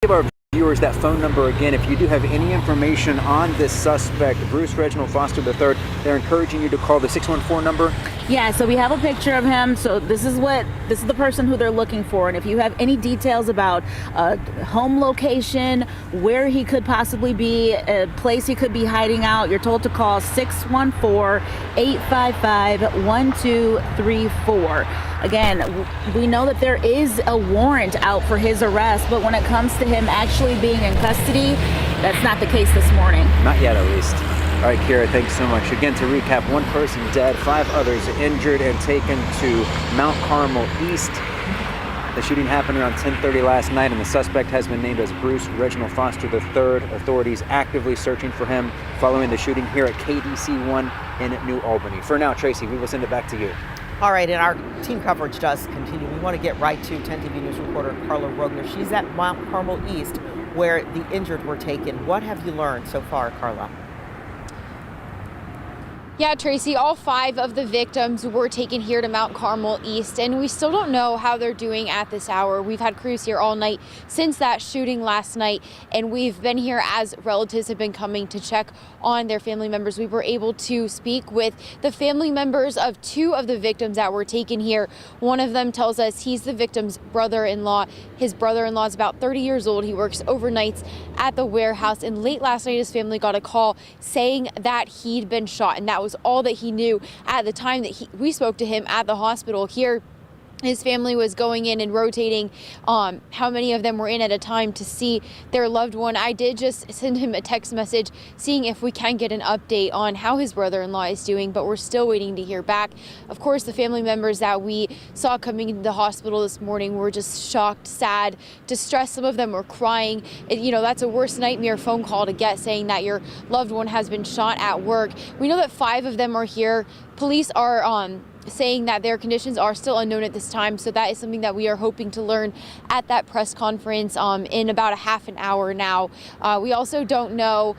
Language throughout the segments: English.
give our viewers that phone number again. If you do have any information on this suspect, Bruce Reginald Foster III, they're encouraging you to call the 614 number. Yeah, so we have a picture of him. So this is the person who they're looking for. And if you have any details about home location, where he could possibly be, a place he could be hiding out, you're told to call 614-855-1234. Again, we know that there is a warrant out for his arrest, but when it comes to him actually being in custody, that's not the case this morning. Not yet, at least. All right, Kira, thanks so much. Again, to recap, 1 person dead, 5 others injured and taken to Mount Carmel East. The shooting happened around 10:30 last night, and the suspect has been named as Bruce Reginald Foster III. Authorities actively searching for him following the shooting here at KDC-1 in New Albany. For now, Tracy, we will send it back to you. All right, and our team coverage does continue. We want to get right to 10 TV News reporter Carla Rogner. She's at Mount Carmel East, where the injured were taken. What have you learned so far, Carla? Yeah, Tracy, all 5 of the victims were taken here to Mount Carmel East, and we still don't know how they're doing at this hour. We've had crews here all night since that shooting last night, and we've been here as relatives have been coming to check on their family members. We were able to speak with the family members of 2 of the victims that were taken here. One of them tells us he's the victim's brother-in-law. His brother-in-law is about 30 years old. He works overnights at the warehouse, and late last night his family got a call saying that he'd been shot, and that was all that he knew at the time that we spoke to him at the hospital here. His family was going in and rotating how many of them were in at a time to see their loved one. I did just send him a text message seeing if we can get an update on how his brother-in-law is doing, but we're still waiting to hear back. Of course, the family members that we saw coming into the hospital this morning were just shocked, sad, distressed. Some of them were crying. That's a worst nightmare phone call to get, saying that your loved one has been shot at work. We know that 5 of them are here. Police are saying that their conditions are still unknown at this time, so that is something that we are hoping to learn at that press conference in about a half an hour now. We also don't know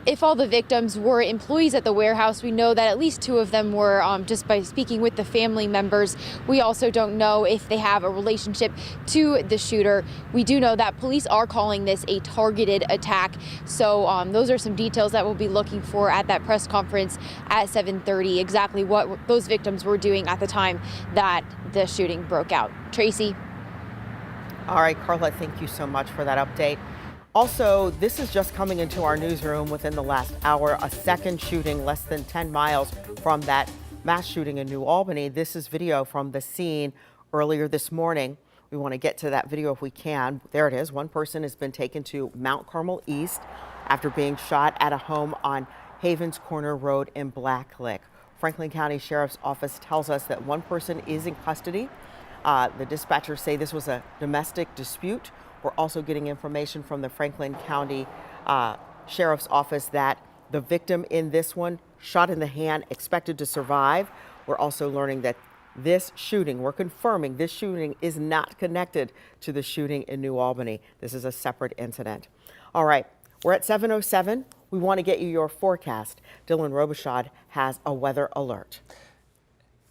if all the victims were employees at the warehouse. We know that at least 2 of them were, just by speaking with the family members. We also don't know if they have a relationship to the shooter. We do know that police are calling this a targeted attack. So those are some details that we'll be looking for at that press conference at 7:30, exactly what those victims were doing at the time that the shooting broke out. Tracy. All right, Carla, thank you so much for that update. Also, this is just coming into our newsroom within the last hour, a second shooting less than 10 miles from that mass shooting in New Albany. This is video from the scene earlier this morning. We want to get to that video if we can. There it is. 1 person has been taken to Mount Carmel East after being shot at a home on Havens Corner Road in Blacklick. Franklin County Sheriff's Office tells us that 1 person is in custody. The dispatchers say this was a domestic dispute. We're also getting information from the Franklin County Sheriff's Office that the victim in this one, shot in the hand, expected to survive. We're also learning that we're confirming this shooting is not connected to the shooting in New Albany. This is a separate incident. All right, we're at 7:07. We want to get you your forecast. Dylan Robichaud has a weather alert.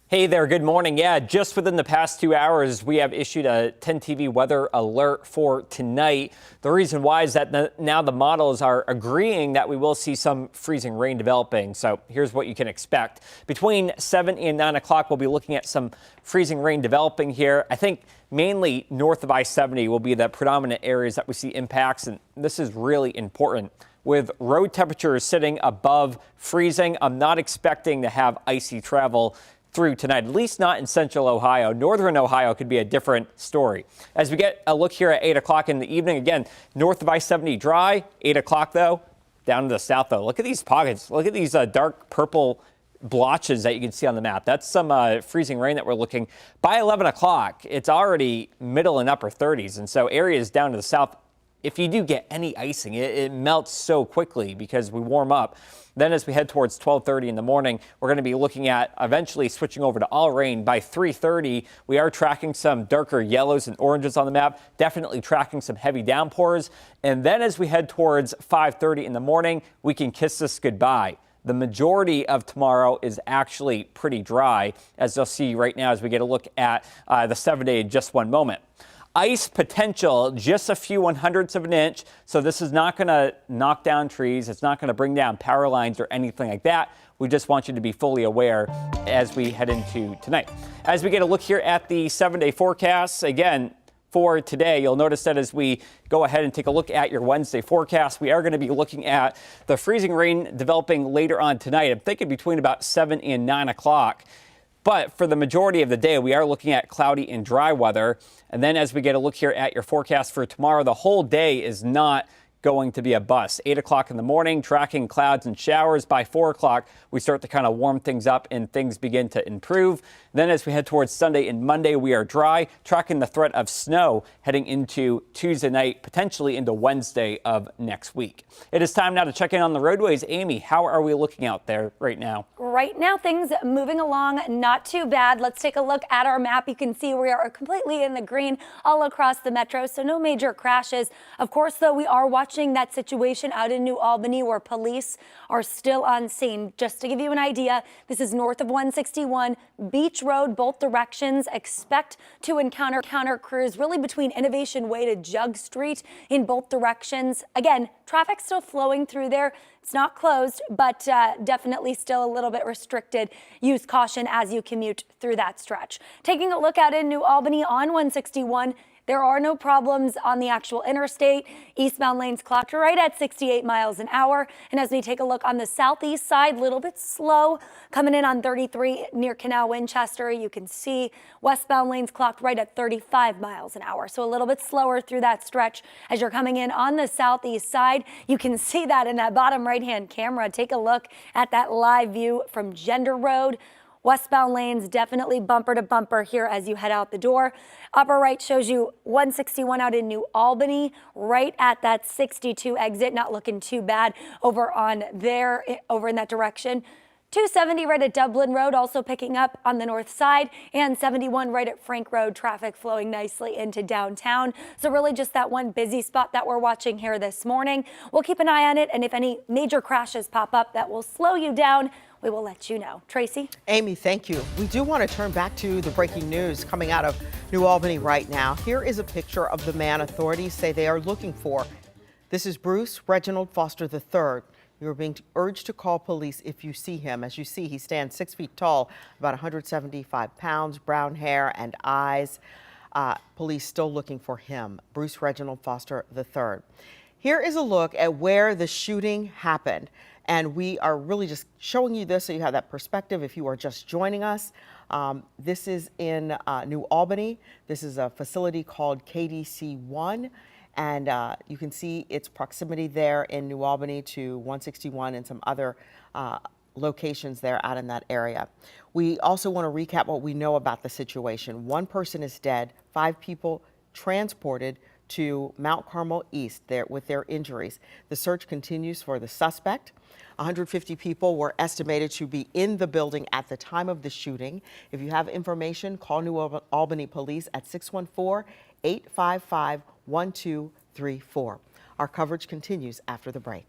Hey there, good morning. Yeah, just within the past 2 hours, we have issued a 10 TV weather alert for tonight. The reason why is that now the models are agreeing that we will see some freezing rain developing. So here's what you can expect. Between 7 and 9 o'clock, we'll be looking at some freezing rain developing here. I think mainly north of I-70 will be the predominant areas that we see impacts, and this is really important. With road temperatures sitting above freezing, I'm not expecting to have icy travel through tonight, at least not in central Ohio. Northern Ohio could be a different story. As we get a look here at 8 o'clock in the evening, again, north of I-70 dry, 8 o'clock though, down to the south though. Look at these pockets. Look at these dark purple blotches that you can see on the map. That's some freezing rain that we're looking. By 11 o'clock, it's already middle and upper 30s. And so areas down to the south, if you do get any icing, it melts so quickly because we warm up. Then as we head towards 12:30 in the morning, we're going to be looking at eventually switching over to all rain. By 3:30, we are tracking some darker yellows and oranges on the map, definitely tracking some heavy downpours. And then as we head towards 5:30 in the morning, we can kiss this goodbye. The majority of tomorrow is actually pretty dry, as you'll see right now as we get a look at the 7-day in just one moment. Ice potential, just a few 1/100ths of an inch. So this is not going to knock down trees. It's not going to bring down power lines or anything like that. We just want you to be fully aware as we head into tonight. As we get a look here at the 7-day forecasts, again, for today, you'll notice that as we go ahead and take a look at your Wednesday forecast, we are going to be looking at the freezing rain developing later on tonight. I'm thinking between about 7 and 9 o'clock. But for the majority of the day, we are looking at cloudy and dry weather. And then as we get a look here at your forecast for tomorrow, the whole day is not going to be a bust. 8 o'clock in the morning, tracking clouds and showers. By 4 o'clock, we start to kind of warm things up and things begin to improve. Then as we head towards Sunday and Monday, we are dry, tracking the threat of snow heading into Tuesday night, potentially into Wednesday of next week. It is time now to check in on the roadways. Amy, how are we looking out there right now? Right now, things moving along not too bad. Let's take a look at our map. You can see we are completely in the green all across the metro, so no major crashes. Of course, though, we are watching that situation out in New Albany where police are still on scene. Just to give you an idea, this is north of 161 Beach Road, both directions. Expect to encounter crews really between Innovation Way to Jug Street in both directions. Again, traffic still flowing through there. It's not closed, but definitely still a little bit restricted. Use caution as you commute through that stretch. Taking a look at in New Albany on 161, there are no problems on the actual interstate. Eastbound lanes clocked right at 68 miles an hour. And as we take a look on the southeast side, a little bit slow coming in on 33 near Canal Winchester. You can see westbound lanes clocked right at 35 miles an hour. So a little bit slower through that stretch as you're coming in on the southeast side. You can see that in that bottom right-hand camera. Take a look at that live view from Gender Road. Westbound lanes definitely bumper to bumper here as you head out the door. Upper right shows you 161 out in New Albany, right at that 62 exit. Not looking too bad over on there, over in that direction. 270 right at Dublin Road, also picking up on the north side, and 71 right at Frank Road, traffic flowing nicely into downtown. So really just that one busy spot that we're watching here this morning. We'll keep an eye on it, and if any major crashes pop up that will slow you down, we will let you know. Tracy? Amy, thank you. We do want to turn back to the breaking news coming out of New Albany right now. Here is a picture of the man authorities say they are looking for. This is Bruce Reginald Foster III. You are being urged to call police if you see him. As you see, he stands 6 feet tall, about 175 pounds, brown hair and eyes. Police still looking for him, Bruce Reginald Foster III. Here is a look at where the shooting happened. And we are really just showing you this so you have that perspective if you are just joining us. This is in New Albany. This is a facility called KDC-1. And you can see its proximity there in New Albany to 161 and some other locations there out in that area. We also want to recap what we know about the situation. 1 person is dead, 5 people transported to Mount Carmel East there with their injuries. The search continues for the suspect. 150 people were estimated to be in the building at the time of the shooting. If you have information, call New Albany Police at 614-855-1234. Our coverage continues after the break.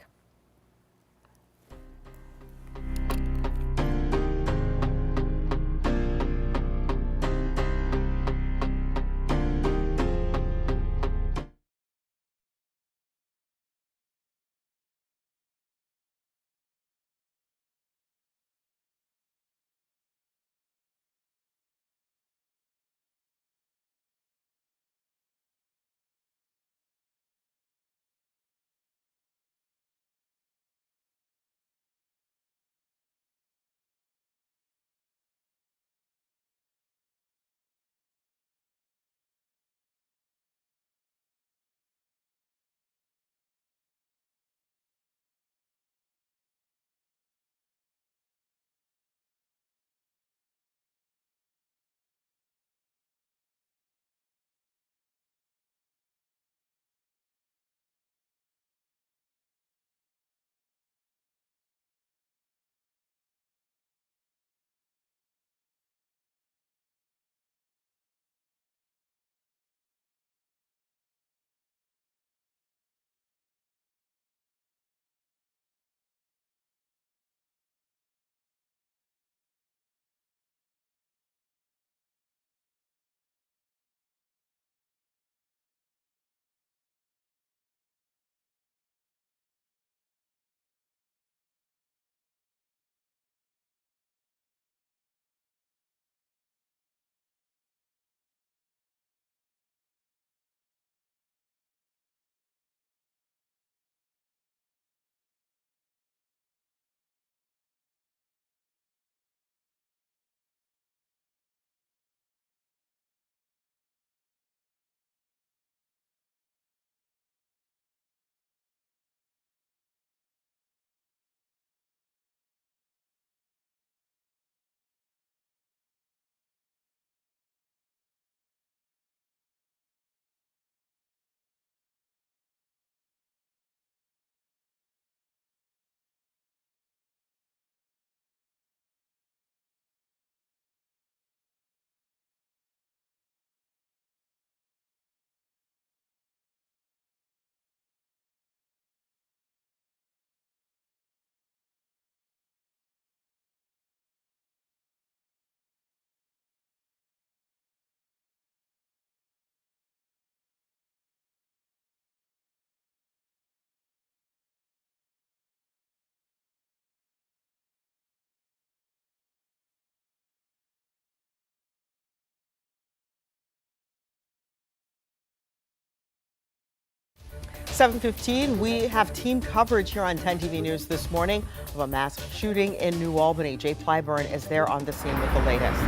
7:15, we have team coverage here on 10 TV News this morning of a mass shooting in New Albany. Jay Plyburn is there on the scene with the latest.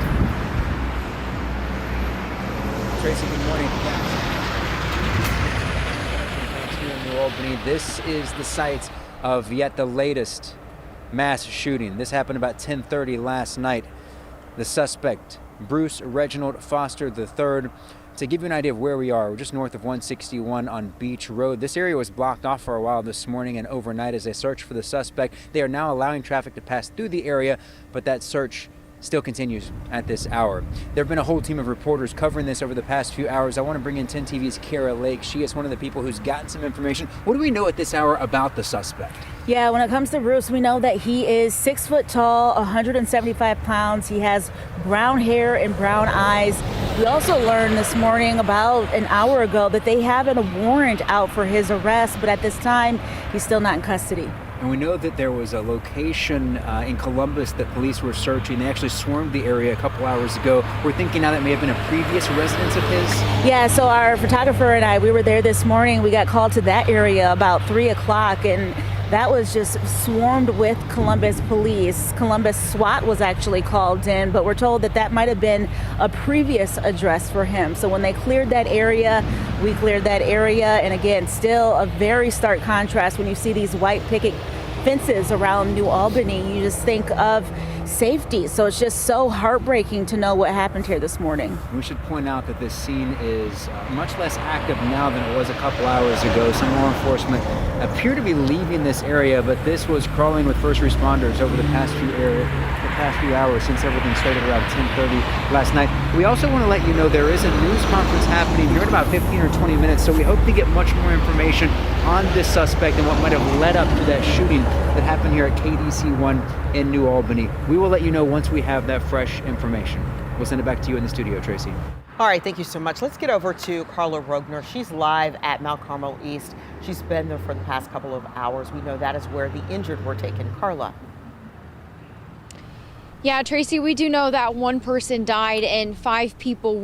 Tracy, good morning. Here in New Albany, this is the site of yet the latest mass shooting. This happened about 10:30 last night. The suspect, Bruce Reginald Foster III. To give you an idea of where we are, we're just north of 161 on Beach Road. This area was blocked off for a while this morning and overnight as they search for the suspect. They are now allowing traffic to pass through the area, but that search still continues at this hour. There have been a whole team of reporters covering this over the past few hours. I want to bring in 10 TV's Kara Lake. She is one of the people who's gotten some information. What do we know at this hour about the suspect? Yeah, when it comes to Bruce, we know that he is 6 foot tall, 175 pounds. He has brown hair and brown eyes. We also learned this morning, about an hour ago, that they have a warrant out for his arrest, but at this time, he's still not in custody. And we know that there was a location in Columbus that police were searching. They actually swarmed the area a couple hours ago. We're thinking now that may have been a previous residence of his. Yeah, so our photographer and I, we were there this morning. We got called to that area about 3 o'clock, and that was just swarmed with Columbus police. Columbus SWAT was actually called in, but we're told that that might have been a previous address for him. So when they cleared that area, we cleared that area. And again, still a very stark contrast when you see these white picket fences around New Albany. You just think of safety. So it's just so heartbreaking to know what happened here this morning. We should point out that this scene is much less active now than it was a couple hours ago. Some law enforcement appear to be leaving this area, but this was crawling with first responders over the past few hours since everything started around 10:30 last night. We also want to let you know there is a news conference happening here in about 15 or 20 minutes, so we hope to get much more information on this suspect and what might have led up to that shooting that happened here at KDC-1 in New Albany. We will let you know once we have that fresh information. We'll send it back to you in the studio, Tracy. All right, thank you so much. Let's get over to Carla Rogner. She's live at Mount Carmel East. She's been there for the past couple of hours. We know that is where the injured were taken. Carla. Yeah, Tracy, we do know that one person died and five people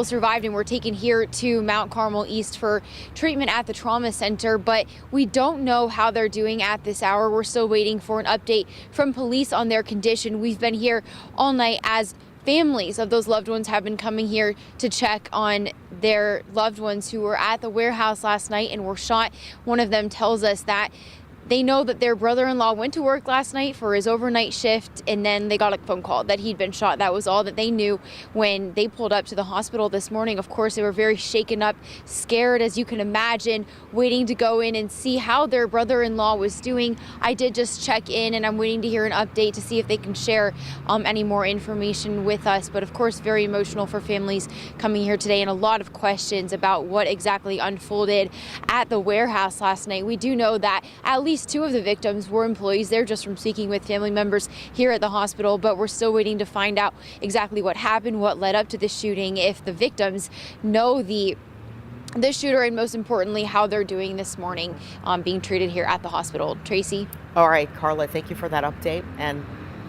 survived and were taken here to Mount Carmel East for treatment at the trauma center, but we don't know how they're doing at this hour. We're still waiting for an update from police on their condition. We've been here all night as families of those loved ones have been coming here to check on their loved ones who were at the warehouse last night and were shot. One of them tells us that they know that their brother-in-law went to work last night for his overnight shift, and then they got a phone call that he'd been shot. That was all that they knew when they pulled up to the hospital this morning. Of course, they were very shaken up, scared, as you can imagine, waiting to go in and see how their brother-in-law was doing. I did just check in, and I'm waiting to hear an update to see if they can share any more information with us. But of course, very emotional for families coming here today, and a lot of questions about what exactly unfolded at the warehouse last night. We do know that at least two of the victims were employees there just from speaking with family members here at the hospital, but we're still waiting to find out exactly what happened, what led up to the shooting, if the victims know the shooter, and most importantly, how they're doing this morning being treated here at the hospital. Tracy? All right, Carla, thank you for that update. And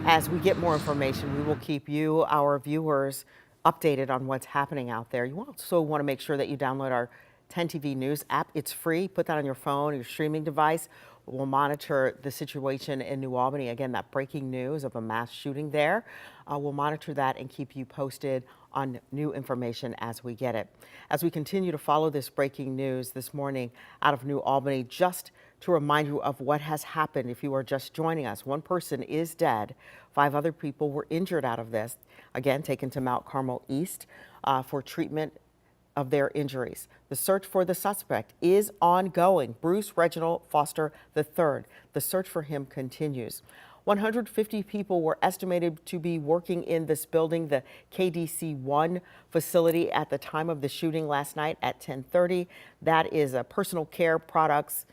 as we get more information, we will keep you, our viewers, updated on what's happening out there. You also want to make sure that you download our 10 TV News app. It's free. Put that on your phone, your streaming device. We'll monitor the situation in New Albany. Again, that breaking news of a mass shooting there. We'll monitor that and keep you posted on new information as we get it. As we continue to follow this breaking news this morning out of New Albany, just to remind you of what has happened if you are just joining us. One person is dead. 5 other people were injured out of this. Again, taken to Mount Carmel East for treatment of their injuries. The search for the suspect is ongoing. Bruce Reginald Foster III. The search for him continues. 150 people were estimated to be working in this building, the KDC-1 facility, at the time of the shooting last night at 10:30. That is a personal care products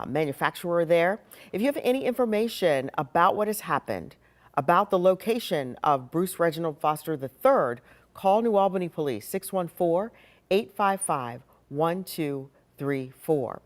manufacturer there. If you have any information about what has happened, about the location of Bruce Reginald Foster III, call New Albany Police, 614-855-1234.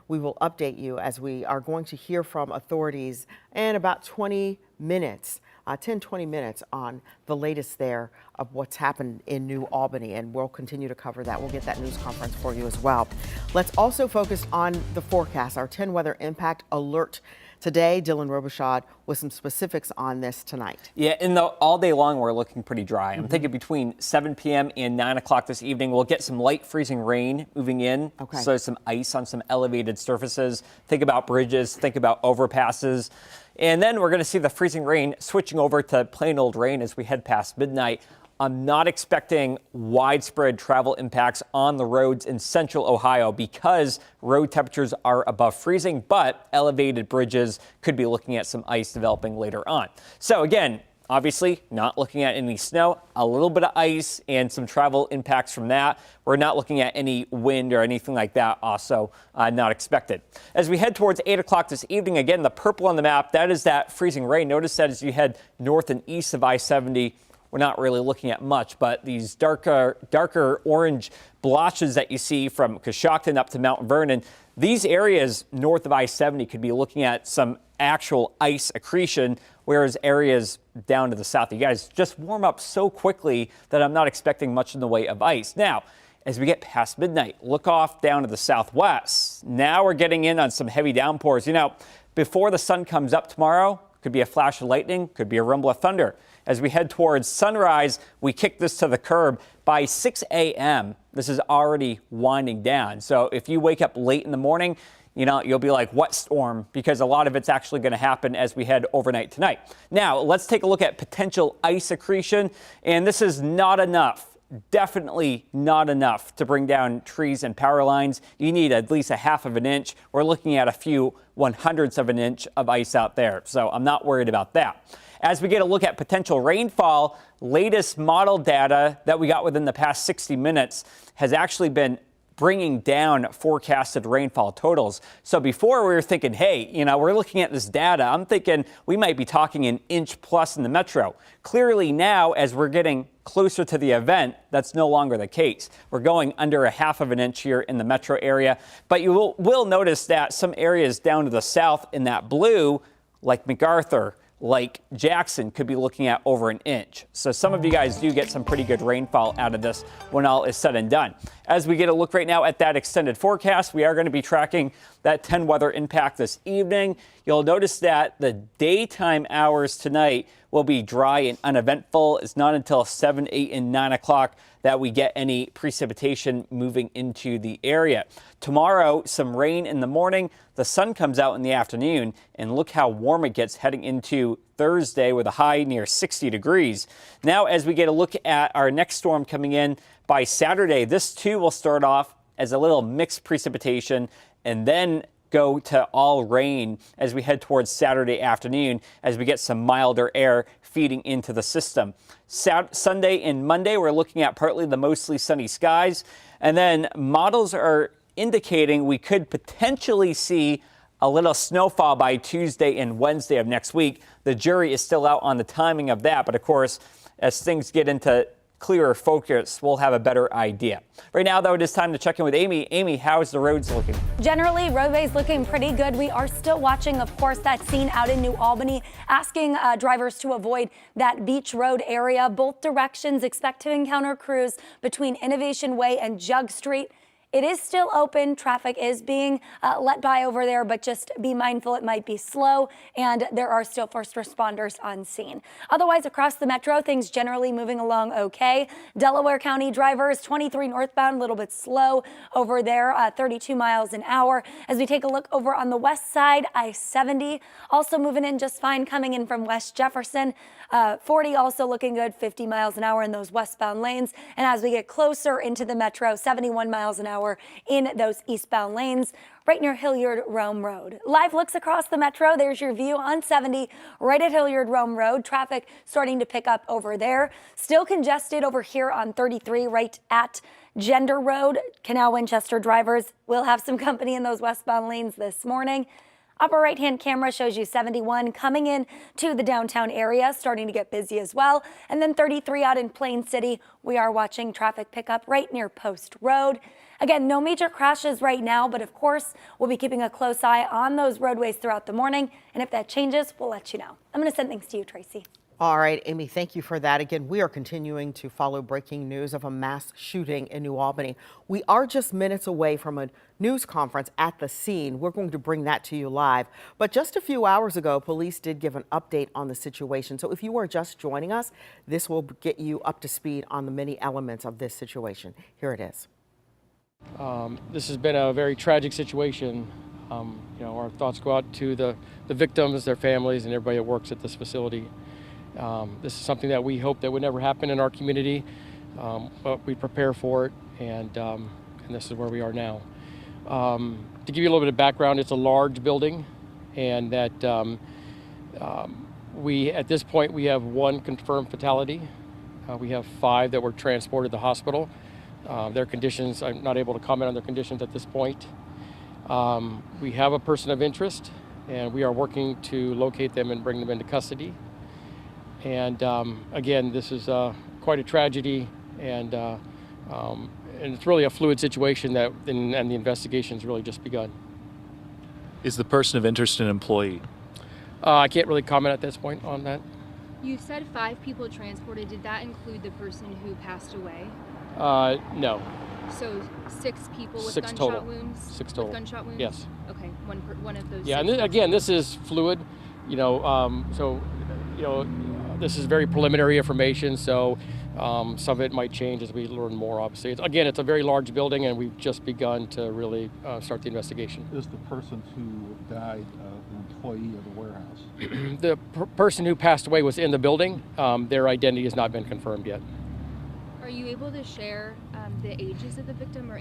We will update you as we are going to hear from authorities in about 20 minutes 10, 20 minutes on the latest there of what's happened in New Albany, and we'll continue to cover that. We'll get that news conference for you as well. Let's also focus on the forecast, our 10 weather impact alert. Today, Dylan Robichaud with some specifics on this tonight. Yeah, all day long, we're looking pretty dry. I'm thinking between 7 p.m. and 9 o'clock this evening, we'll get some light freezing rain moving in. Okay. So some ice on some elevated surfaces. Think about bridges, think about overpasses. And then we're going to see the freezing rain switching over to plain old rain as we head past midnight. I'm not expecting widespread travel impacts on the roads in central Ohio because road temperatures are above freezing, but elevated bridges could be looking at some ice developing later on. So again, obviously not looking at any snow, a little bit of ice and some travel impacts from that. We're not looking at any wind or anything like that, also not expected. As we head towards 8 o'clock this evening, again, the purple on the map, that is that freezing rain. Notice that as you head north and east of I-70, we're not really looking at much, but these darker orange blotches that you see from Coshocton up to Mount Vernon, these areas north of I-70 could be looking at some actual ice accretion, whereas areas down to the south, you guys just warm up so quickly that I'm not expecting much in the way of ice. Now, as we get past midnight, look off down to the southwest. Now we're getting in on some heavy downpours. You know, before the sun comes up tomorrow, could be a flash of lightning, could be a rumble of thunder. As we head towards sunrise, we kick this to the curb. By 6 a.m., this is already winding down. So if you wake up late in the morning, you know, you'll be like, what storm? Because a lot of it's actually going to happen as we head overnight tonight. Now, let's take a look at potential ice accretion. And this is not enough. Definitely not enough to bring down trees and power lines. You need at least a half of an inch. We're looking at a few 1/100ths of an inch of ice out there. So I'm not worried about that. As we get a look at potential rainfall, latest model data that we got within the past 60 minutes has actually been bringing down forecasted rainfall totals. So before we were thinking, hey, you know, we're looking at this data, I'm thinking we might be talking an inch plus in the metro. Clearly now, as we're getting closer to the event, that's no longer the case. We're going under a half of an inch here in the metro area. But you will notice that some areas down to the south in that blue, like MacArthur, like Jackson, could be looking at over an inch. So some of you guys do get some pretty good rainfall out of this when all is said and done. As we get a look right now at that extended forecast, we are going to be tracking that 10 weather impact this evening. You'll notice that the daytime hours tonight will be dry and uneventful. It's not until 7, 8, and 9 o'clock that we get any precipitation moving into the area. Tomorrow, some rain in the morning. The sun comes out in the afternoon, and look how warm it gets heading into Thursday with a high near 60 degrees. Now, as we get a look at our next storm coming in by Saturday, this too will start off as a little mixed precipitation and then go to all rain as we head towards Saturday afternoon as we get some milder air feeding into the system. Sunday and Monday, we're looking at partly the mostly sunny skies. And then models are indicating we could potentially see a little snowfall by Tuesday and Wednesday of next week. The jury is still out on the timing of that. But of course, as things get into clearer focus, we'll have a better idea. Right now, though, it is time to check in with Amy. Amy, how's the roads looking? Generally, roadways looking pretty good. We are still watching, of course, that scene out in New Albany, asking drivers to avoid that Beach Road area. Both directions expect to encounter crews between Innovation Way and Jug Street. It is still open. Traffic is being let by over there, but just be mindful it might be slow, and there are still first responders on scene. Otherwise, across the metro, things generally moving along okay. Delaware County drivers, 23 northbound, a little bit slow over there, 32 miles an hour. As we take a look over on the west side, I-70 also moving in just fine coming in from West Jefferson. 40 also looking good, 50 miles an hour in those westbound lanes. And as we get closer into the metro, 71 miles an hour in those eastbound lanes right near Hilliard-Rome Road. Live looks across the metro. There's your view on 70 right at Hilliard-Rome Road. Traffic starting to pick up over there. Still congested over here on 33 right at Gender Road. Canal Winchester drivers will have some company in those westbound lanes this morning. Upper right-hand camera shows you 71 coming in to the downtown area, starting to get busy as well. And then 33 out in Plain City, we are watching traffic pick up right near Post Road. Again, no major crashes right now, but of course, we'll be keeping a close eye on those roadways throughout the morning. And if that changes, we'll let you know. I'm going to send things to you, Tracy. All right, Amy, thank you for that. Again, we are continuing to follow breaking news of a mass shooting in New Albany. We are just minutes away from a news conference at the scene. We're going to bring that to you live. But just a few hours ago, police did give an update on the situation. So if you are just joining us, this will get you up to speed on the many elements of this situation. Here it is. This has been a very tragic situation. Our thoughts go out to the victims, their families, and everybody that works at this facility. This is something that we hope that would never happen in our community, but we prepare for it, and this is where we are now. To give you a little bit of background, it's a large building, and that at this point, we have 1 confirmed fatality. We have 5 that were transported to the hospital. Their conditions, I'm not able to comment on their conditions at this point. We have a person of interest, and we are working to locate them and bring them into custody. And again, this is quite a tragedy, and it's really a fluid situation and the investigation's really just begun. Is the person of interest an employee? I can't really comment at this point on that. You said 5 people transported. Did that include the person who passed away? No. So 6 people with 6 gunshot total. wounds? 6 total. With gunshot wounds? Yes. Okay, one of those. Yeah, and again, this is fluid, this is very preliminary information, so some of it might change as we learn more, obviously. It's a very large building, and we've just begun to really start the investigation. Is the person who died an employee of the warehouse? The person who passed away was in the building. Their identity has not been confirmed yet. Are you able to share the ages of the victim or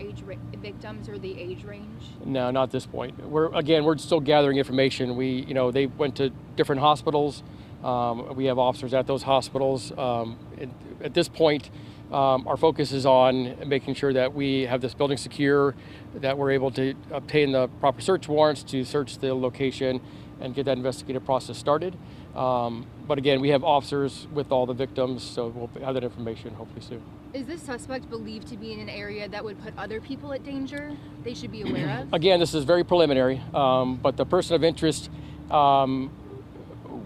victims or the age range? No, not at this point. We're still gathering information. They went to different hospitals. We have officers at those hospitals. At this point, our focus is on making sure that we have this building secure, that we're able to obtain the proper search warrants to search the location and get that investigative process started. But again, we have officers with all the victims, so we'll have that information hopefully soon. Is this suspect believed to be in an area that would put other people at danger they should be aware of? Again, this is very preliminary, but the person of interest,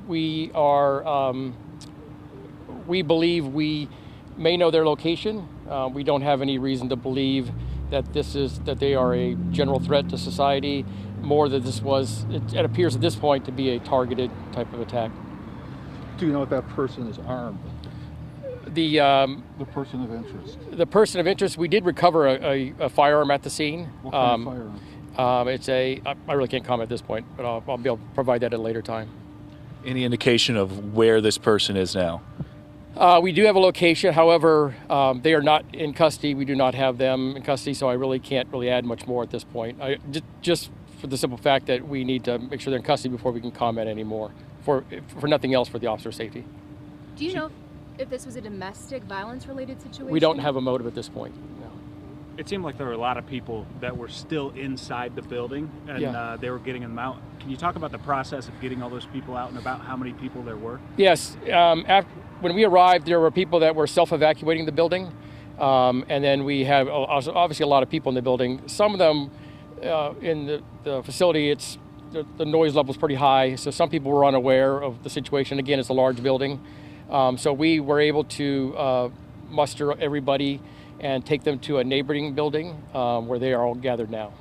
we believe we may know their location. We don't have any reason to believe that they are a general threat to society. More that it appears at this point to be a targeted type of attack. Do you know if that person is armed? The person of interest. The person of interest, we did recover a firearm at the scene. What kind of firearm? I really can't comment at this point, but I'll be able to provide that at a later time. Any indication of where this person is now? We do have a location. However, they are not in custody. We do not have them in custody, so I really can't add much more at this point. Just for the simple fact that we need to make sure they're in custody before we can comment anymore. For nothing else, for the officer's safety. Do you know if this was a domestic violence related situation? We don't have a motive at this point. No. It seemed like there were a lot of people that were still inside the building, and they were getting them out. Can you talk about the process of getting all those people out and about how many people there were? Yes. When we arrived, there were people that were self-evacuating the building, and then we have obviously a lot of people in the building. Some of them in the facility, the noise level is pretty high, so some people were unaware of the situation. Again, it's a large building, so we were able to muster everybody and take them to a neighboring building where they are all gathered now.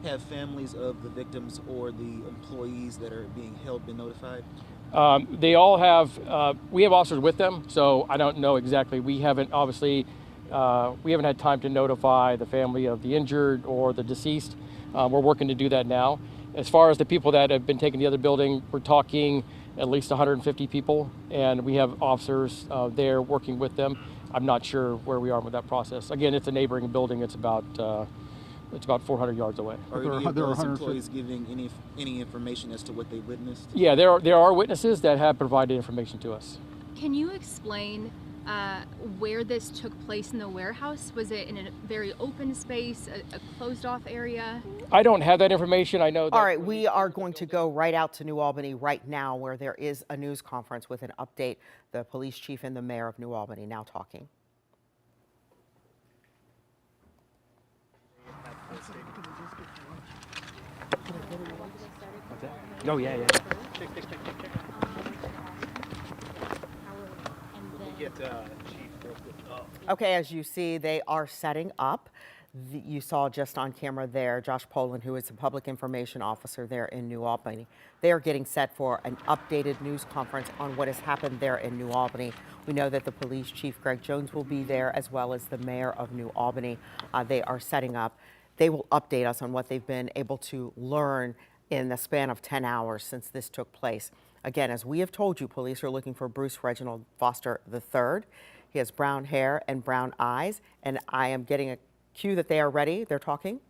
Have families of the victims or the employees that are being held been notified? They all have, we have officers with them, so I don't know exactly. We haven't had time to notify the family of the injured or the deceased. We're working to do that now. As far as the people that have been taken to the other building, we're talking at least 150 people, and we have officers there working with them. I'm not sure where we are with that process. Again, it's a neighboring building. It's about 400 yards away. Are any of those employees giving any information as to what they witnessed? Yeah, there are witnesses that have provided information to us. Can you explain where this took place in the warehouse? Was it in a very open space, a closed off area? I don't have that information. I know that. All right, we are going to go right out to New Albany right now, where there is a news conference with an update. The police chief and the mayor of New Albany now talking. Oh, yeah. get Chief real quick. Okay, as you see, they are setting up. You saw just on camera there, Josh Poland, who is the public information officer there in New Albany. They are getting set for an updated news conference on what has happened there in New Albany. We know that the police chief, Greg Jones, will be there, as well as the mayor of New Albany. They are setting up. They will update us on what they've been able to learn in the span of 10 hours since this took place. Again, as we have told you, police are looking for Bruce Reginald Foster III. He has brown hair and brown eyes, and I am getting a cue that they are ready. They're talking.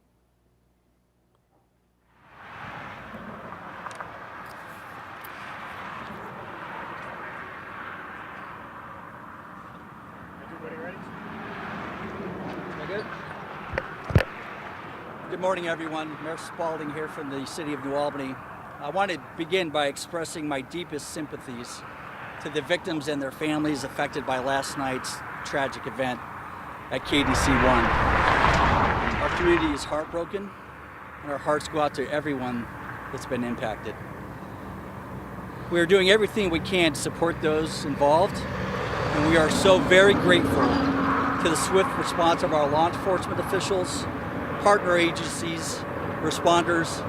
Everybody ready? Good. Good morning, everyone. Mayor Spalding here from the city of New Albany. I want to begin by expressing my deepest sympathies to the victims and their families affected by last night's tragic event at KDC-1. Our community is heartbroken, and our hearts go out to everyone that's been impacted. We are doing everything we can to support those involved, and we are so very grateful to the swift response of our law enforcement officials, partner agencies, responders,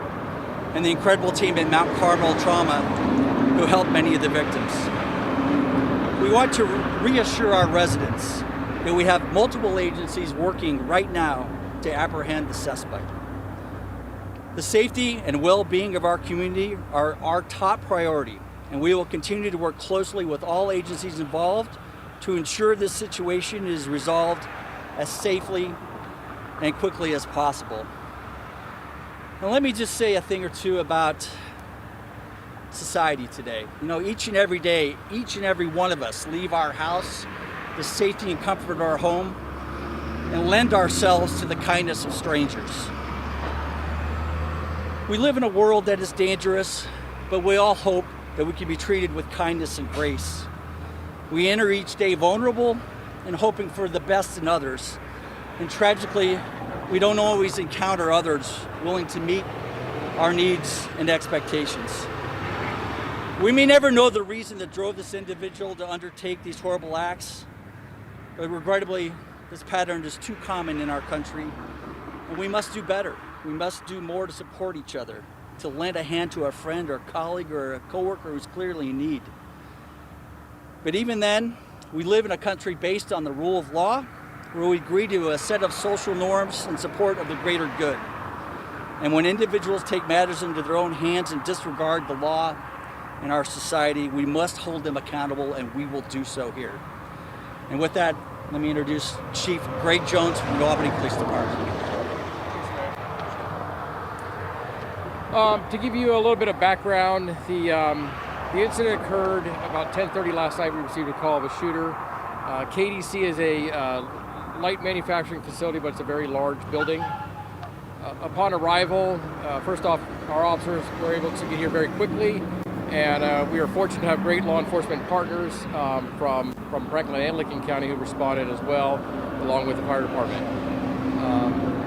and the incredible team at Mount Carmel Trauma who helped many of the victims. We want to reassure our residents that we have multiple agencies working right now to apprehend the suspect. The safety and well-being of our community are our top priority, and we will continue to work closely with all agencies involved to ensure this situation is resolved as safely and quickly as possible. Now let me just say a thing or two about society today. You know, each and every day, each and every one of us leave our house, the safety and comfort of our home, and lend ourselves to the kindness of strangers. We live in a world that is dangerous, but we all hope that we can be treated with kindness and grace. We enter each day vulnerable and hoping for the best in others. And tragically, we don't always encounter others willing to meet our needs and expectations. We may never know the reason that drove this individual to undertake these horrible acts, but regrettably, this pattern is too common in our country, and we must do better. We must do more to support each other, to lend a hand to a friend or colleague or a coworker who's clearly in need. But even then, we live in a country based on the rule of law, where we agree to a set of social norms in support of the greater good. And when individuals take matters into their own hands and disregard the law in our society, we must hold them accountable, and we will do so here. And with that, let me introduce Chief Greg Jones from the Albany Police Department. To give you a little bit of background, the incident occurred about 10:30 last night. We received a call of a shooter. KDC is a light manufacturing facility, but it's a very large building. Upon arrival, first off, our officers were able to get here very quickly, and we are fortunate to have great law enforcement partners from Franklin and Licking County who responded as well, along with the fire department.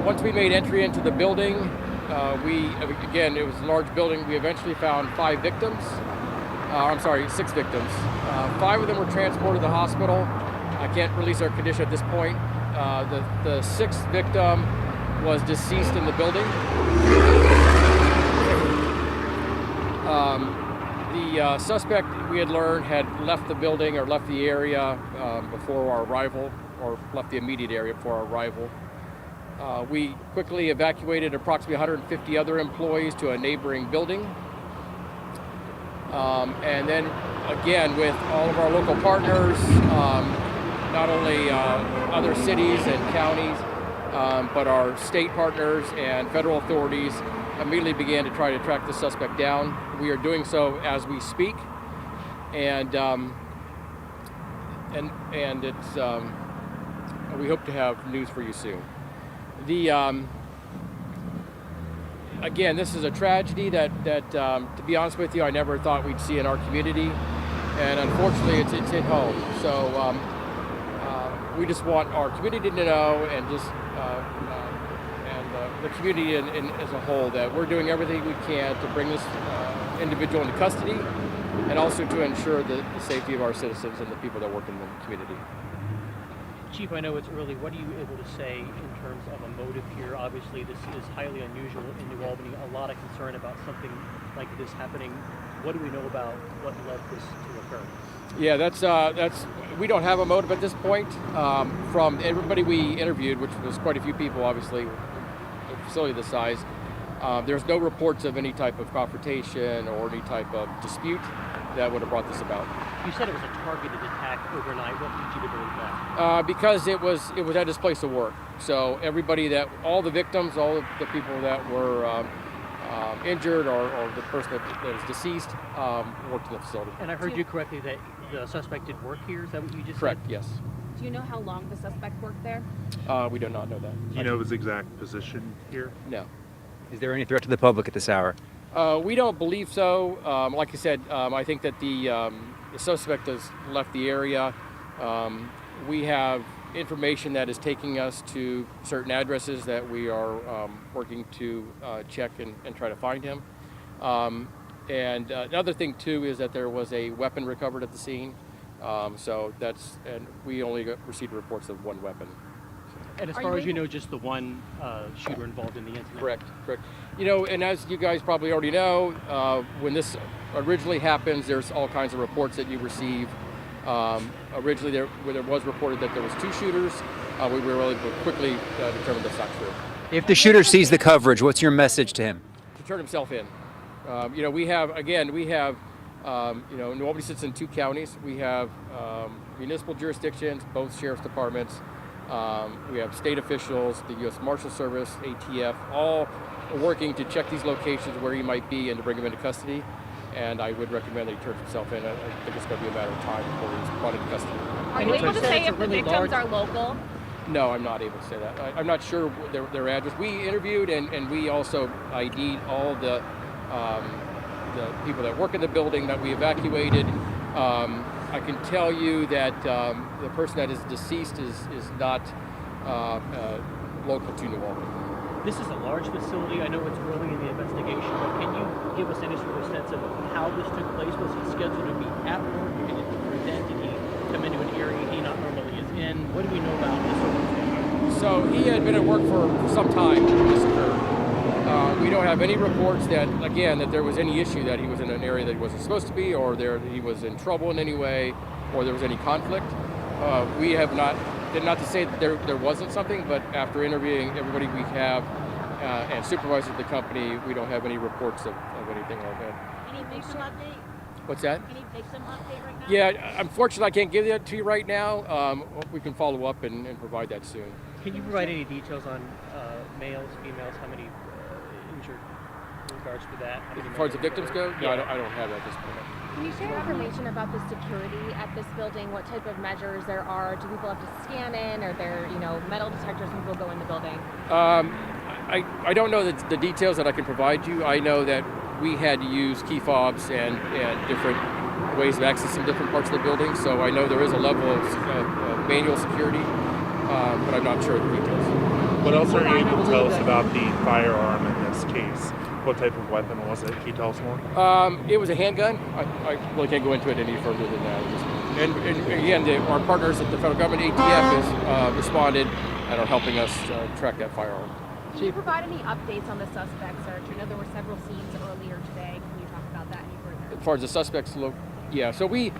Once we made entry into the building, again, it was a large building. We eventually found 6 victims. 5 of them were transported to the hospital. I can't release their condition at this point. The 6th victim was deceased in the building. The suspect, we had learned, had left the building or left the area before our arrival, or left the immediate area before our arrival. We quickly evacuated approximately 150 other employees to a neighboring building. And then again, with all of our local partners, not only other cities and counties, but our state partners and federal authorities immediately began to try to track the suspect down. We are doing so as we speak, and it's we hope to have news for you soon. Again, this is a tragedy that to be honest with you, I never thought we'd see in our community, and unfortunately, it's hit home. So we just want our community to know, and just the community as a whole, that we're doing everything we can to bring this individual into custody, and also to ensure the safety of our citizens and the people that work in the community. Chief, I know it's early. What are you able to say in terms of a motive here? Obviously, this is highly unusual in New Albany. A lot of concern about something like this happening. What do we know about what led this to occur? Yeah, that's we don't have a motive at this point. From everybody we interviewed, which was quite a few people, obviously, a facility this size, there's no reports of any type of confrontation or any type of dispute that would have brought this about. You said it was a targeted attack overnight. What leads you to believe that? Because it was at his place of work. So all the victims, all of the people that were injured or the person that is deceased worked in the facility. And I heard you correctly that the suspect did work here. Is that what you just Correct, said? yes. Do you know how long the suspect worked there? We do not know that. Do you know his exact position here? No. Is there any threat to the public at this hour? We don't believe so. Like I said, I think that the suspect has left the area. We have information that is taking us to certain addresses that we are working to check and try to find him. And another thing too is that there was a weapon recovered at the scene. And we only received reports of one weapon. And as far as you know, just the one shooter involved in the incident? Correct. You know, and as you guys probably already know, when this originally happens, there's all kinds of reports that you receive. Originally, there was reported that there was two shooters. We were able to quickly determine that's not true. If the shooter sees the coverage, what's your message to him? To turn himself in. We have, New Albany sits in 2 counties. We have municipal jurisdictions, both sheriff's departments. We have state officials, the U.S. Marshal Service, ATF, all working to check these locations where he might be and to bring him into custody. And I would recommend that he turns himself in. I think it's going to be a matter of time before he's brought into custody. Are you able to say if the victims are local? No, I'm not able to say that. I'm not sure their address. We interviewed and we also ID'd all the people that work in the building that we evacuated. I can tell you that the person that is deceased is not local to New Albany. This is a large facility. I know it's early in the investigation, but can you give us any sort of sense of how this took place? Was he scheduled to be at work? Did it prevent? Did he come into an area he not normally is in? What do we know about this circumstance? So he had been at work for some time when this occurred. We don't have any reports that there was any issue that he was in an area that he wasn't supposed to be, or he was in trouble in any way, or there was any conflict. We have not to say that there wasn't something, but after interviewing everybody we have and supervisors of the company, we don't have any reports of anything like that. Any victim update? What's that? Any victim update right now? Yeah, unfortunately I can't give that to you right now. We can follow up and provide that soon. Can you provide any details on males, females, how many injured in regards to that? As far as the victims go? No, Yeah. I don't have that at this point. Can you share information about the security at this building? What type of measures there are? Do people have to scan in? Are there, metal detectors when people go in the building? I don't know the details that I can provide you. I know that we had to use key fobs and different ways of accessing different parts of the building. So I know there is a level of manual security, but I'm not sure of the details. What else are you able to tell us about the firearm in this case? What type of weapon was it? Can you tell us more? It was a handgun. I really can't go into it any further than that. And again, our partners at the federal government, ATF, has responded and are helping us track that firearm. Can you provide any updates on the suspect search? I know there were several scenes earlier today. Can you talk about that any further? As far as the suspects look, yeah. So we,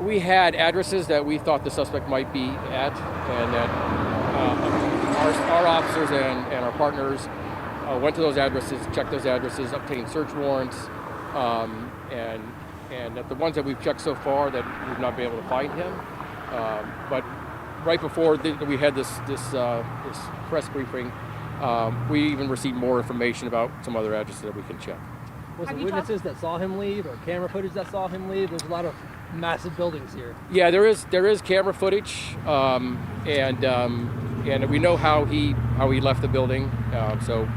we had addresses that we thought the suspect might be at, and that our officers and our partners went to those addresses, checked those addresses, obtained search warrants, and at the ones that we've checked so far, that we've not been able to find him. But right before we had this press briefing, we even received more information about some other addresses that we can check. Was there witnesses that saw him leave, or camera footage that saw him leave? There's a lot of massive buildings here. Yeah, there is camera footage, and we know how he left the building. So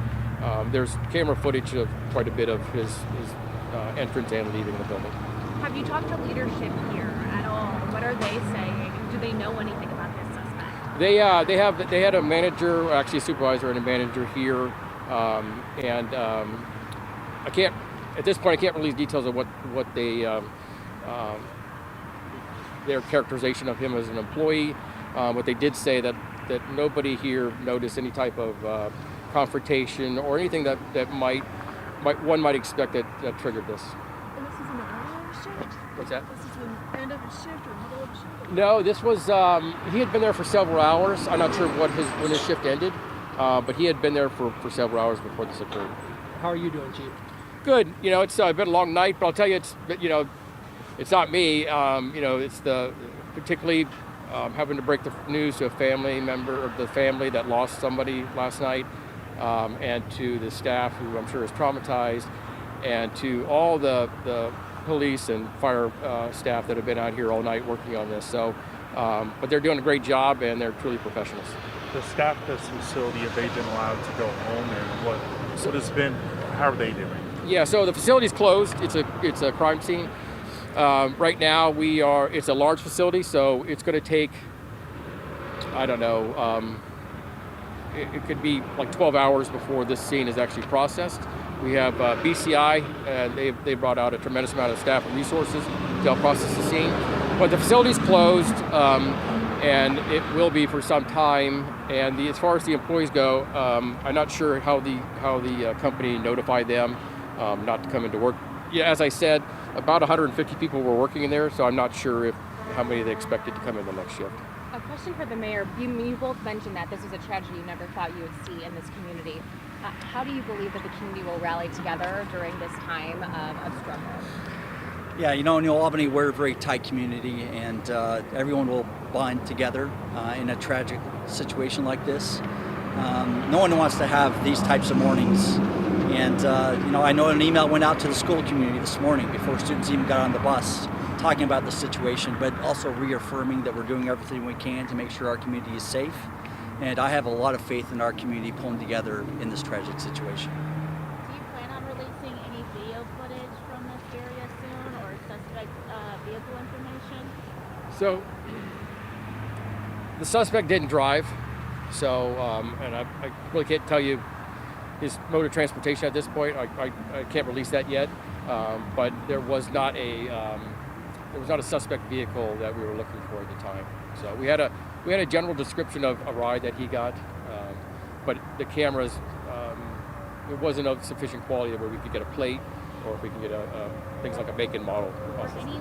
there's camera footage of quite a bit of his entrance and leaving the building. Have you talked to leadership here at all? What are they saying? Do they know anything about this suspect? They had a manager, actually a supervisor and a manager here, and at this point, I can't release details of what they, their characterization of him as an employee. But they did say that nobody here noticed any type of confrontation or anything that one might expect that triggered this. And this is an earlier shift? What's that? This is the end of a shift or middle of a shift? No, this was, he had been there for several hours. I'm not sure when his shift ended, but he had been there for several hours before this occurred. How are you doing, Chief? Good. You know, it's been a long night, but I'll tell you, it's not me. It's particularly having to break the news to a family member of the family that lost somebody last night, and to the staff who I'm sure is traumatized, and to all the police and fire staff that have been out here all night working on this. So, but they're doing a great job, and they're truly professionals. The staff at this facility, have they been allowed to go home, and how are they doing? Yeah, so the facility's closed. It's a crime scene. Right now it's a large facility, so it's going to take, I don't know, it could be like 12 hours before this scene is actually processed. We have BCI, and they brought out a tremendous amount of staff and resources to help process the scene. But the facility's closed, and it will be for some time. And as far as the employees go, I'm not sure how the company notified them not to come into work. Yeah, as I said, about 150 people were working in there, so I'm not sure how many they expected to come in the next shift. A question for the mayor. You both mentioned that this was a tragedy you never thought you would see in this community. How do you believe that the community will rally together during this time of struggle? Yeah, in New Albany, we're a very tight community, and everyone will bond together in a tragic situation like this. No one wants to have these types of mornings. And, I know an email went out to the school community this morning before students even got on the bus, talking about the situation, but also reaffirming that we're doing everything we can to make sure our community is safe. And I have a lot of faith in our community pulling together in this tragic situation. Do you plan on releasing any video footage from this area soon, or suspect vehicle information? So the suspect didn't drive, so and I really can't tell you his mode of transportation at this point. I can't release that yet, but there was not a suspect vehicle that we were looking for at the time. So we had a general description of a ride that he got, but the cameras, it wasn't of sufficient quality where we could get a plate, or if we can get things like a make and model. Or any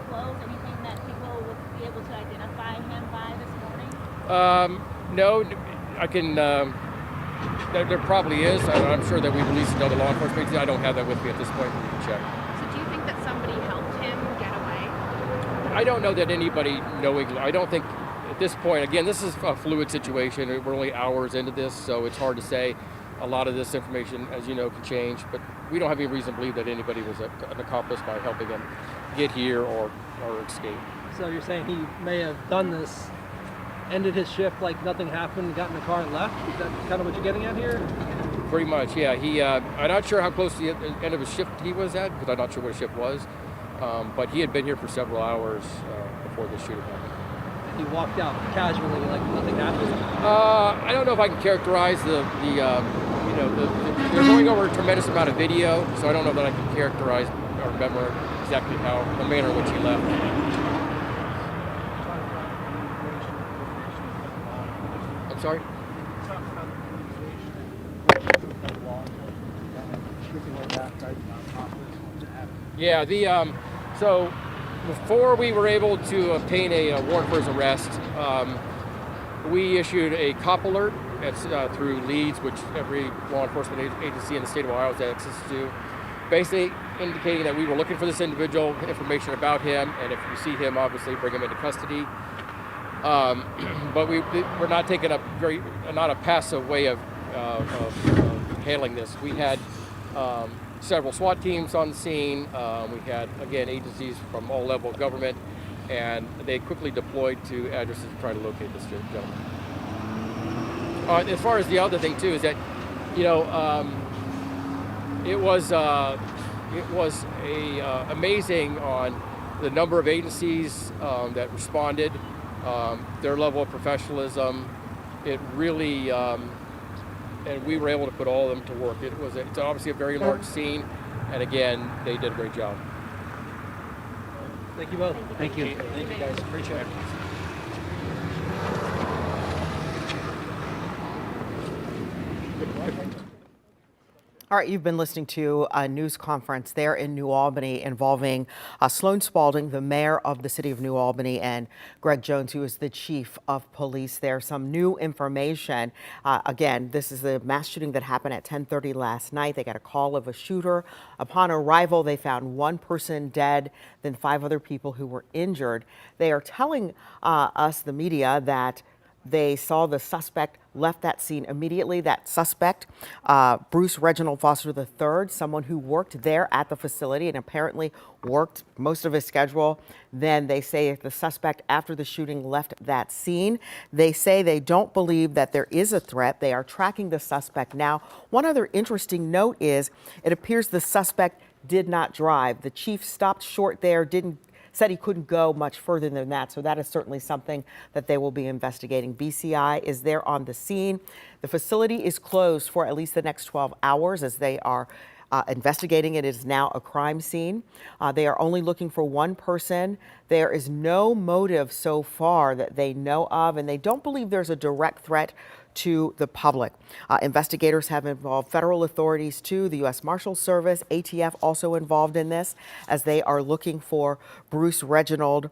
clothes, anything that people would be able to identify him by this morning? No, I can. There probably is. I'm sure that we released another law enforcement agency. I don't have that with me at this point. We can check. So do you think that somebody helped him get away? I don't know that anybody knowingly. I don't think at this point, again, this is a fluid situation. We're only hours into this, so it's hard to say. A lot of this information, as you know, can change, but we don't have any reason to believe that anybody was an accomplice by helping him get here or escape. So you're saying he may have done this, ended his shift like nothing happened, got in the car and left? Is that kind of what you're getting at here? Pretty much, yeah. I'm not sure how close to the end of his shift he was at, because I'm not sure what his shift was, but he had been here for several hours before this shooting happened. He walked out casually like nothing happened? I don't know if I can characterize they're going over a tremendous amount of video, so I don't know that I can characterize or remember exactly the manner in which he left. I'm sorry? Yeah, so before we were able to obtain a warrant for his arrest, we issued a cop alert through leads, which every law enforcement agency in the state of Ohio has access to, basically indicating that we were looking for this individual, information about him, and if we see him, obviously bring him into custody. But we're not taking not a passive way of handling this. We had several SWAT teams on the scene. We had, again, agencies from all levels of government, and they quickly deployed to addresses to try to locate this gentleman. As far as the other thing too is that, it was amazing on the number of agencies that responded, their level of professionalism. It really, and we were able to put all of them to work. It's obviously a very large scene. And again, they did a great job. Thank you both. Thank you. Thank you, guys. Appreciate it. All right, you've been listening to a news conference there in New Albany involving Sloan Spalding, the mayor of the city of New Albany, and Greg Jones, who is the chief of police there. Some new information. Again, this is the mass shooting that happened at 10:30 last night. They got a call of a shooter. Upon arrival, they found one person dead, then 5 other people who were injured. They are telling us, the media, that they saw the suspect left that scene immediately. That suspect, Bruce Reginald Foster III, someone who worked there at the facility and apparently worked most of his schedule. Then they say the suspect, after the shooting, left that scene. They say they don't believe that there is a threat. They are tracking the suspect now. One other interesting note is it appears the suspect did not drive. The chief stopped short there, said he couldn't go much further than that. So that is certainly something that they will be investigating. BCI is there on the scene. The facility is closed for at least the next 12 hours as they are investigating it. It is now a crime scene. They are only looking for one person. There is no motive so far that they know of, and they don't believe there's a direct threat to the public. Investigators have involved federal authorities too, the U.S. Marshals Service, ATF also involved in this as they are looking for Bruce Reginald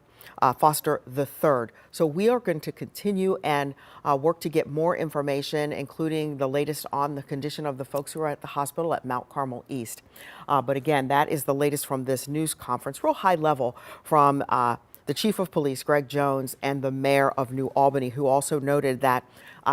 Foster III. So we are going to continue and work to get more information, including the latest on the condition of the folks who are at the hospital at Mount Carmel East. But again, that is the latest from this news conference, real high level from the chief of police, Greg Jones, and the mayor of New Albany, who also noted that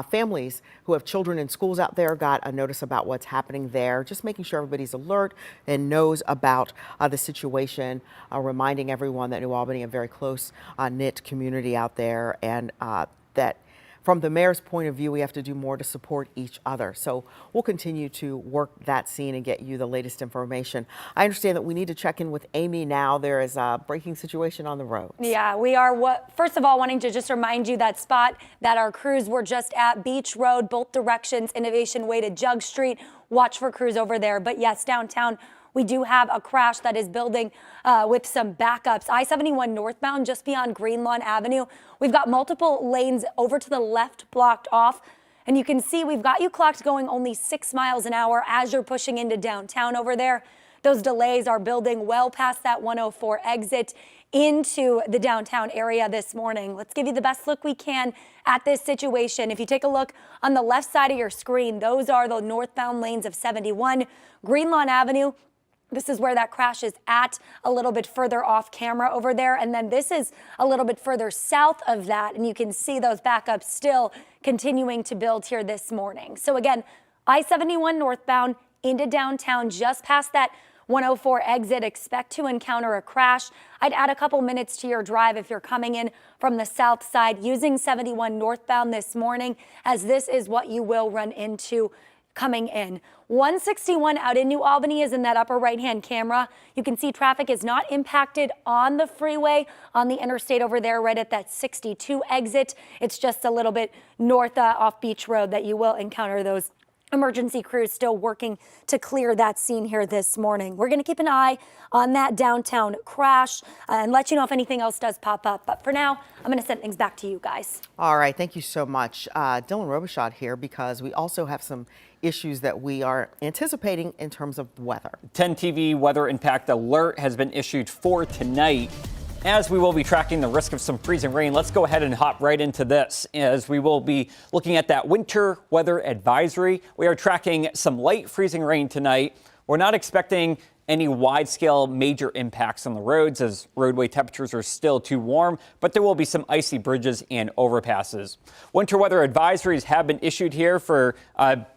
families who have children in schools out there got a notice about what's happening there, just making sure everybody's alert and knows about the situation, reminding everyone that New Albany, a very close knit community out there, and that from the mayor's point of view, we have to do more to support each other. So we'll continue to work that scene and get you the latest information. I understand that we need to check in with Amy now. There is a breaking situation on the road. Yeah, we are, first of all, wanting to just remind you that spot that our crews were just at, Beach Road, both directions, Innovation Way to Jug Street. Watch for crews over there. But yes, downtown, we do have a crash that is building with some backups. I-71 northbound just beyond Greenlawn Avenue. We've got multiple lanes over to the left blocked off. And you can see we've got you clocked going only 6 miles an hour as you're pushing into downtown over there. Those delays are building well past that 104 exit into the downtown area this morning. Let's give you the best look we can at this situation. If you take a look on the left side of your screen, those are the northbound lanes of 71. Greenlawn Avenue, this is where that crash is at, a little bit further off camera over there. And then this is a little bit further south of that. And you can see those backups still continuing to build here this morning. So again, I-71 northbound into downtown, just past that 104 exit. Expect to encounter a crash. I'd add a couple minutes to your drive if you're coming in from the south side using 71 northbound this morning, as this is what you will run into coming in. 161 out in New Albany is in that upper right-hand camera. You can see traffic is not impacted on the freeway, on the interstate over there, right at that 62 exit. It's just a little bit north off Beach Road that you will encounter those emergency crews still working to clear that scene here this morning. We're going to keep an eye on that downtown crash and let you know if anything else does pop up. But for now, I'm going to send things back to you guys. All right. Thank you so much. Dylan Robichaud here, because we also have some issues that we are anticipating in terms of weather. 10 TV weather impact alert has been issued for tonight. As we will be tracking the risk of some freezing rain, let's go ahead and hop right into this, as we will be looking at that winter weather advisory. We are tracking some light freezing rain tonight. We're not expecting any wide-scale major impacts on the roads, as roadway temperatures are still too warm, but there will be some icy bridges and overpasses. Winter weather advisories have been issued here for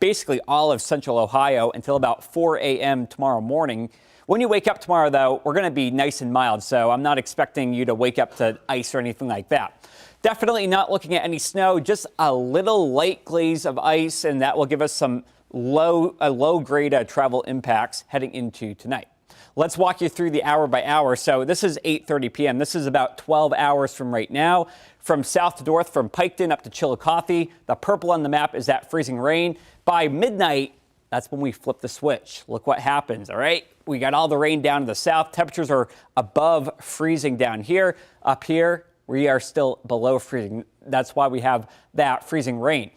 basically all of central Ohio until about 4 a.m. tomorrow morning. When you wake up tomorrow, though, we're going to be nice and mild, so I'm not expecting you to wake up to ice or anything like that. Definitely not looking at any snow, just a little light glaze of ice, and that will give us some low-grade travel impacts heading into tonight. Let's walk you through the hour by hour. So this is 8:30 p.m. This is about 12 hours from right now. From south to north, from Piketon up to Chillicothe, the purple on the map is that freezing rain. By midnight, that's when we flip the switch. Look what happens, all right? We got all the rain down to the south. Temperatures are above freezing down here. Up here, we are still below freezing. That's why we have that freezing rain.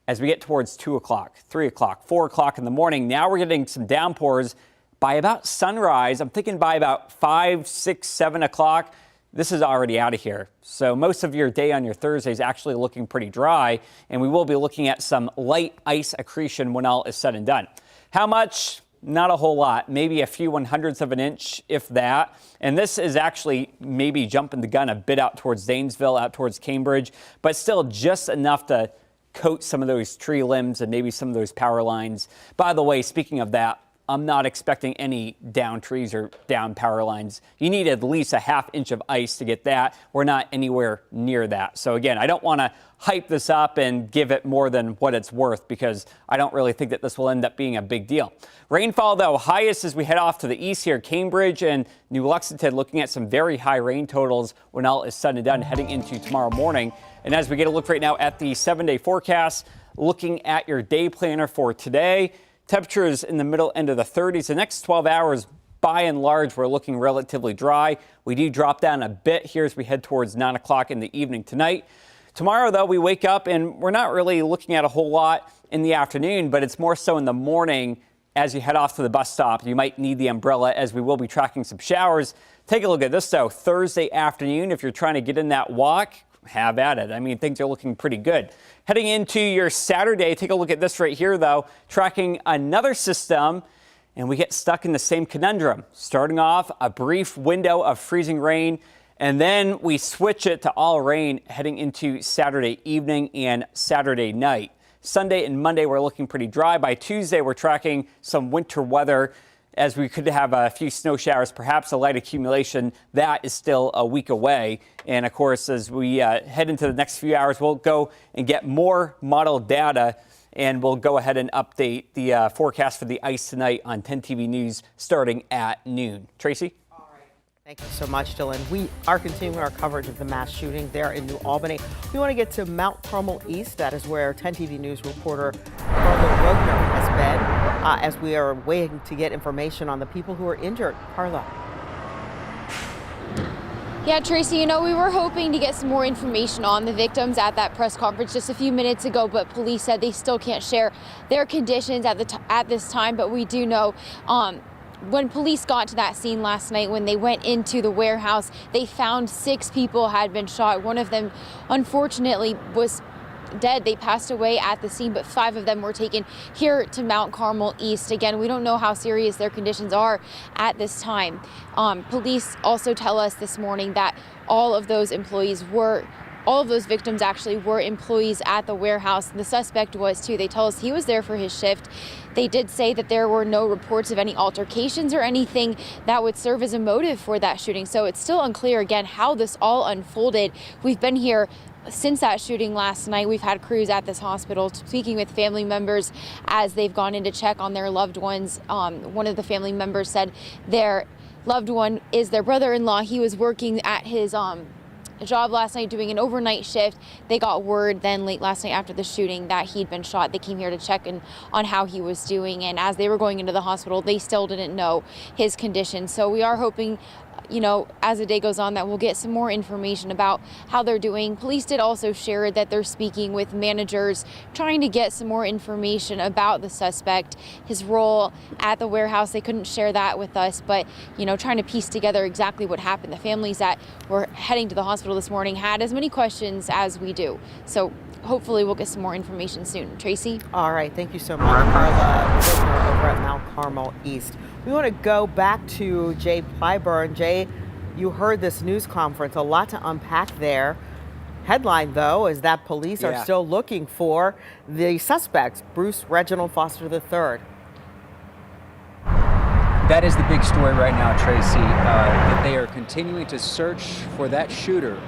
As we get towards 2 o'clock, 3 o'clock, 4 o'clock in the morning, now we're getting some downpours by about sunrise. I'm thinking by about 5, 6, 7 o'clock. This is already out of here. So most of your day on your Thursday is actually looking pretty dry, and we will be looking at some light ice accretion when all is said and done. How much? Not a whole lot, maybe a few 1/100ths of an inch, if that. And this is actually maybe jumping the gun a bit out towards Zanesville, out towards Cambridge, but still just enough to coat some of those tree limbs and maybe some of those power lines. By the way, speaking of that, I'm not expecting any down trees or down power lines. You need at least a 1/2 inch of ice to get that. We're not anywhere near that. So again, I don't want to hype this up and give it more than what it's worth because I don't really think that this will end up being a big deal. Rainfall, though, highest as we head off to the east here. Cambridge and New Lexington looking at some very high rain totals when all is said and done heading into tomorrow morning. And as we get a look right now at the 7-day forecast, looking at your day planner for today, temperatures in the middle end of the 30s. The next 12 hours, by and large, we're looking relatively dry. We do drop down a bit here as we head towards 9 o'clock in the evening tonight. Tomorrow, though, we wake up and we're not really looking at a whole lot in the afternoon, but it's more so in the morning as you head off to the bus stop. You might need the umbrella as we will be tracking some showers. Take a look at this, though. Thursday afternoon, if you're trying to get in that walk, have at it. I mean, things are looking pretty good. Heading into your Saturday, take a look at this right here, though, tracking another system, and we get stuck in the same conundrum. Starting off, a brief window of freezing rain, and then we switch it to all rain heading into Saturday evening and Saturday night. Sunday and Monday, we're looking pretty dry. By Tuesday, we're tracking some winter weather as we could have a few snow showers, perhaps a light accumulation. That is still a week away. And of course, as we head into the next few hours, we'll go and get more model data, and we'll go ahead and update the forecast for the ice tonight on 10 TV News starting at noon. Tracy? Thank you so much, Dylan. We are continuing our coverage of the mass shooting there in New Albany. We want to get to Mount Carmel East. That is where 10 TV News reporter Carla Rogner has been as we are waiting to get information on the people who are injured. Carla. Yeah, Tracy, we were hoping to get some more information on the victims at that press conference just a few minutes ago, but police said they still can't share their conditions at this time. But we do know when police got to that scene last night, when they went into the warehouse, they found 6 people had been shot. One of them, unfortunately, was dead. They passed away at the scene, but 5 of them were taken here to Mount Carmel East. Again, we don't know how serious their conditions are at this time. Police also tell us this morning that all of those victims actually were employees at the warehouse. The suspect was too. They tell us he was there for his shift. They did say that there were no reports of any altercations or anything that would serve as a motive for that shooting. So it's still unclear, again, how this all unfolded. We've been here since that shooting last night. We've had crews at this hospital speaking with family members as they've gone in to check on their loved ones. One of the family members said their loved one is their brother-in-law. He was working at his job last night doing an overnight shift. They got word then late last night after the shooting that he'd been shot. They came here to check on how he was doing, and as they were going into the hospital, they still didn't know his condition. So we are hoping, as the day goes on, that we'll get some more information about how they're doing. Police did also share that they're speaking with managers, trying to get some more information about the suspect, his role at the warehouse. They couldn't share that with us, but, trying to piece together exactly what happened. The families that were heading to the hospital this morning had as many questions as we do. So hopefully we'll get some more information soon. Tracy? All right. Thank you so much, Carla Rogner over at Mount Carmel East. We want to go back to Jay Plyburn. Jay, you heard this news conference, a lot to unpack there. Headline, though, is that police are still looking for the suspects, Bruce Reginald Foster III. That is the big story right now, Tracy, that they are continuing to search for that shooter.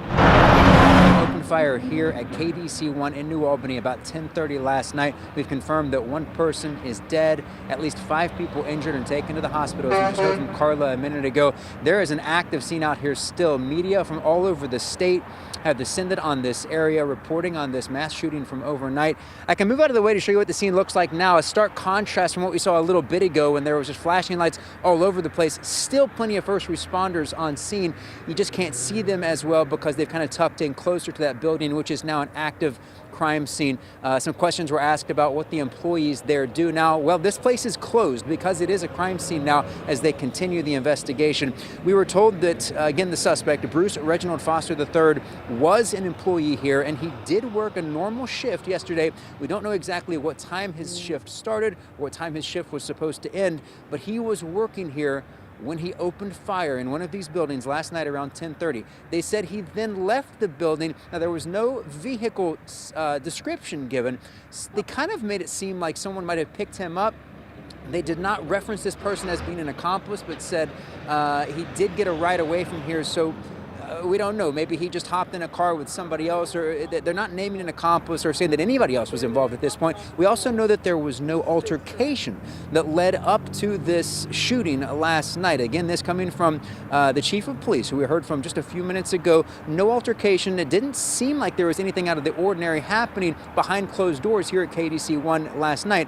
Open fire here at KDC1 in New Albany about 10:30 last night. We've confirmed that 1 person is dead, at least 5 people injured and taken to the hospital. As you just heard from Carla a minute ago, there is an active scene out here still. Media from all over the state have descended on this area, reporting on this mass shooting from overnight. I can move out of the way to show you what the scene looks like now. A stark contrast from what we saw a little bit ago when there was just flashing lights all over the place. Still plenty of first responders on scene. You just can't see them as well because they've kind of tucked in closer to that building, which is now an active crime scene. Some questions were asked about what the employees there do now. Well, this place is closed because it is a crime scene now as they continue the investigation. We were told that, again, the suspect, Bruce Reginald Foster III, was an employee here, and he did work a normal shift yesterday. We don't know exactly what time his shift started or what time his shift was supposed to end, but he was working here when he opened fire in one of these buildings last night around 10:30. They said he then left the building. Now, there was no vehicle description given. They kind of made it seem like someone might have picked him up. They did not reference this person as being an accomplice, but said he did get a ride away from here. So we don't know. Maybe he just hopped in a car with somebody else, or they're not naming an accomplice or saying that anybody else was involved at this point. We also know that there was no altercation that led up to this shooting last night. Again, this coming from the chief of police, who we heard from just a few minutes ago. No altercation. It didn't seem like there was anything out of the ordinary happening behind closed doors here at KDC1 last night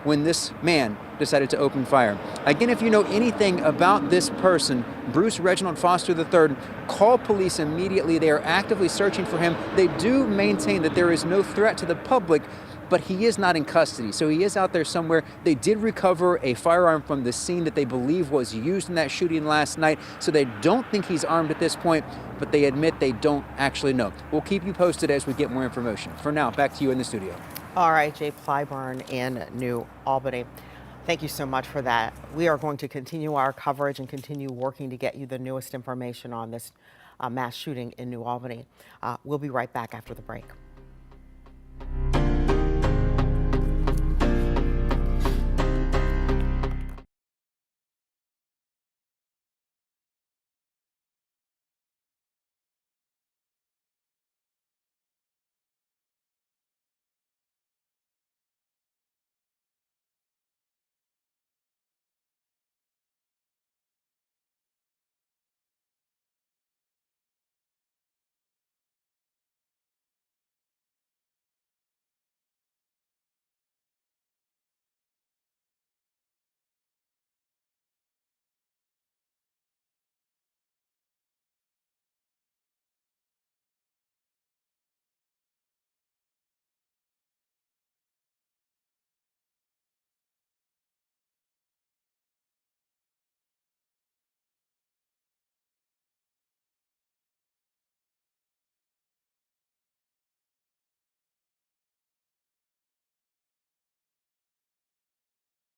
when this man decided to open fire. Again, if you know anything about this person, Bruce Reginald Foster III, call police immediately. They are actively searching for him. They do maintain that there is no threat to the public, but he is not in custody, so he is out there somewhere. They did recover a firearm from the scene that they believe was used in that shooting last night, so they don't think he's armed at this point, but they admit they don't actually know. We'll keep you posted as we get more information. For now, back to you in the studio. All right, Jay Clyburn in New Albany. Thank you so much for that. We are going to continue our coverage and continue working to get you the newest information on this mass shooting in New Albany. We'll be right back after the break.